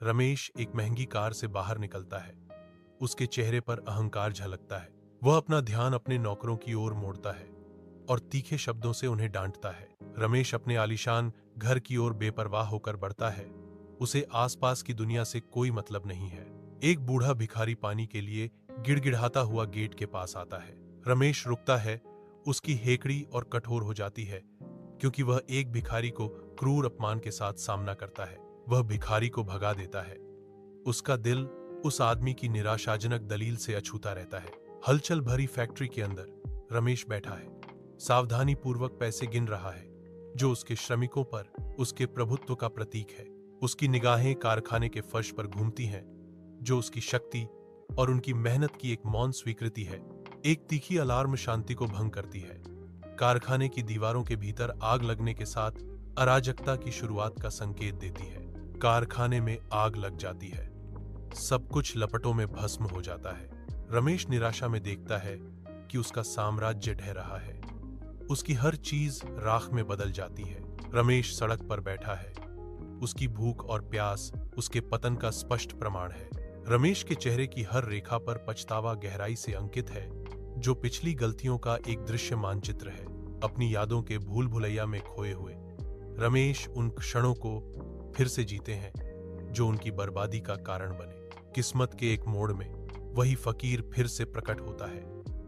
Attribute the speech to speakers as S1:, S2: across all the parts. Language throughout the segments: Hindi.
S1: रमेश एक महंगी कार से बाहर निकलता है। उसके चेहरे पर अहंकार झलकता है। वह अपना ध्यान अपने नौकरों की ओर मोड़ता है और तीखे शब्दों से उन्हें डांटता है। रमेश अपने आलीशान घर की ओर बेपरवाह होकर बढ़ता है। उसे आसपास की दुनिया से कोई मतलब नहीं है। एक बूढ़ा भिखारी पानी के लिए गिड़गिड़ाता हुआ गेट के पास आता है। रमेश रुकता है। उसकी हेकड़ी और कठोर हो जाती है क्योंकि वह एक भिखारी को क्रूर अपमान के साथ सामना करता है। वह भिखारी को भगा देता है। उसका दिल उस आदमी की निराशाजनक दलील से अछूता रहता है। हलचल भरी फैक्ट्री के अंदर रमेश बैठा है। सावधानी पूर्वक पैसे गिन रहा है जो उसके श्रमिकों पर उसके प्रभुत्व का प्रतीक है। उसकी निगाहें कारखाने के फर्श पर घूमती हैं जो उसकी शक्ति और उनकी मेहनत की एक मौन स्वीकृति है। एक तीखी अलार्म शांति को भंग करती है। कारखाने की दीवारों के भीतर आग लगने के साथ अराजकता की शुरुआत का संकेत देती है। कारखाने में आग लग जाती है। सब कुछ लपटों में भस्म हो जाता है। रमेश निराशा में देखता है कि उसका साम्राज्य ढह रहा है। उसकी हर चीज राख में बदल जाती है। रमेश सड़क पर बैठा है। उसकी भूख और प्यास उसके पतन का स्पष्ट प्रमाण है। रमेश के चेहरे की हर रेखा पर पछतावा गहराई से अंकित है जो पिछली गलतियों का एक दृश्य मानचित्र है। अपनी यादों के भूल भुलैया में खोए हुए रमेश उन क्षणों को फिर से जीते हैं जो उनकी बर्बादी का कारण बने। किस्मत के एक मोड़ में वही फकीर फिर से प्रकट होता है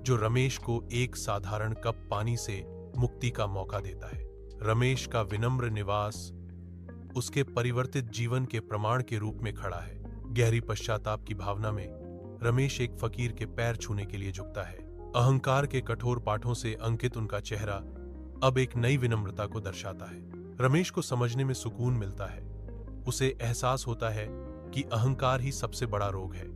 S1: जो रमेश को एक साधारण कप पानी से मुक्ति का मौका देता है। रमेश का विनम्र निवास उसके परिवर्तित जीवन के प्रमाण के रूप में खड़ा है। गहरी पश्चाताप की भावना में रमेश एक फकीर के पैर छूने के लिए झुकता है। अहंकार के कठोर पाठों से अंकित उनका चेहरा अब एक नई विनम्रता को दर्शाता है। रमेश को समझने में सुकून मिलता है। उसे एहसास होता है कि अहंकार ही सबसे बड़ा रोग है।